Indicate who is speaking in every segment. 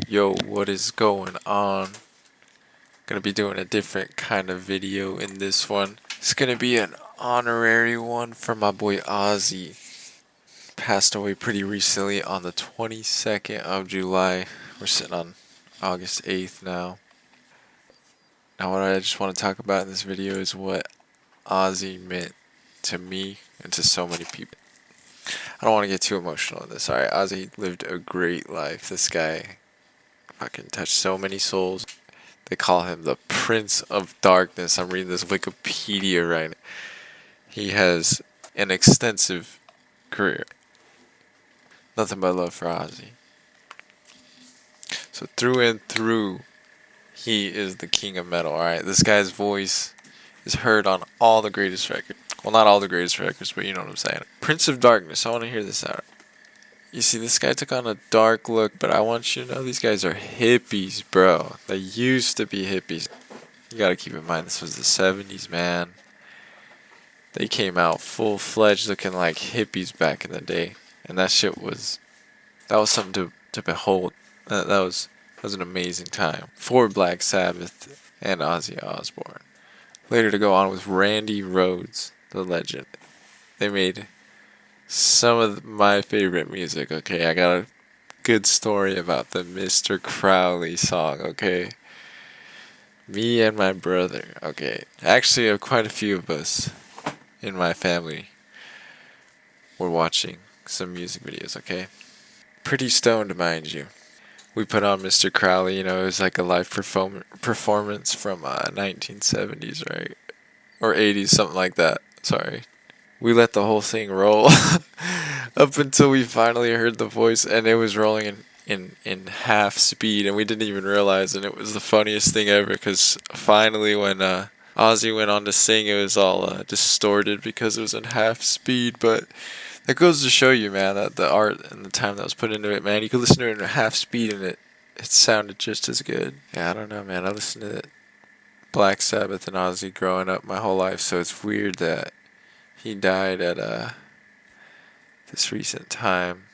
Speaker 1: Yo, what is going on? Gonna be doing a different kind of video in this one. It's gonna be an honorary one for my boy Ozzy. Passed away pretty recently on the 22nd of July. We're sitting on August 8th now. Now what I just want to talk about in this video is what Ozzy meant to me and to so many people. I don't want to get too emotional in this. Alright, Ozzy lived a great life. This guy fucking touched so many souls. They call him the Prince of Darkness. I'm reading this Wikipedia right now. He has an extensive career. Nothing but love for Ozzy. So through and through, he is the king of metal, alright? This guy's voice is heard on all the greatest records. Well, not all the greatest records, but you know what I'm saying. Prince of Darkness, I want to hear this out. You see, this guy took on a dark look, but I want you to know these guys are hippies, bro. They used to be hippies. You gotta keep in mind, this was the 70s, man. They came out full-fledged looking like hippies back in the day. And that was something to behold. That was an amazing time for Black Sabbath and Ozzy Osbourne. Later to go on with Randy Rhoads, the legend. They made some of my favorite music, okay? I got a good story about the Mr. Crowley song, okay? Me and my brother, okay? Actually, quite a few of us in my family were watching some music videos, okay? Pretty stoned, mind you. We put on Mr. Crowley, it was like a live performance from 1970s, right? Or 80s, something like that, sorry. We let the whole thing roll up until we finally heard the voice, and it was rolling in half speed, and we didn't even realize, and it was the funniest thing ever, because finally when Ozzy went on to sing, it was all distorted because it was in half speed, but that goes to show you, man, that the art and the time that was put into it, man, you could listen to it in half speed and it sounded just as good. Yeah, I don't know, man, I listened to Black Sabbath and Ozzy growing up my whole life, so it's weird that he died at this recent time.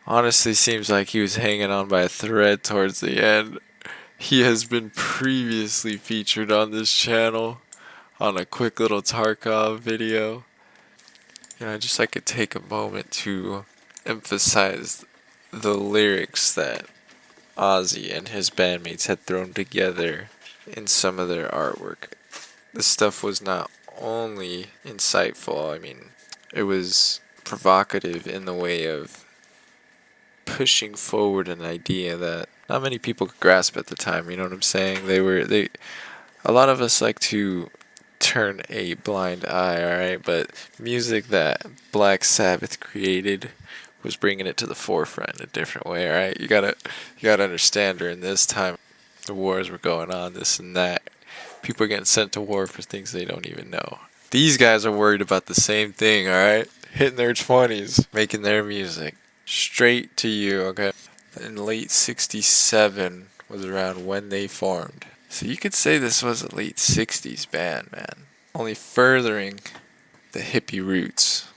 Speaker 1: Honestly, seems like he was hanging on by a thread towards the end. He has been previously featured on this channel on a quick little Tarkov video. I just like to take a moment to emphasize the lyrics that Ozzy and his bandmates had thrown together in some of their artwork. This stuff was not only insightful, it was provocative in the way of pushing forward an idea that not many people could grasp at the time, you know what I'm saying? A lot of us like to turn a blind eye, alright? But music that Black Sabbath created was bringing it to the forefront in a different way, alright? You gotta understand, during this time, the wars were going on, this and that. People are getting sent to war for things they don't even know. These guys are worried about the same thing, alright? Hitting their 20s, making their music. Straight to you, okay? In late 67 was around when they formed. So you could say this was a late 60s band, man. Only furthering the hippie roots.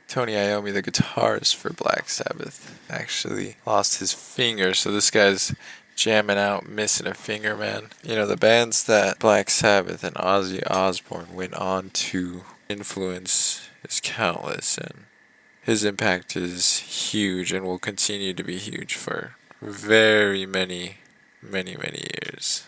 Speaker 1: Tony Iommi, the guitarist for Black Sabbath, actually lost his finger, so this guy's jamming out, missing a finger, man. The bands that Black Sabbath and Ozzy Osbourne went on to influence is countless, and his impact is huge and will continue to be huge for very many, many, many years.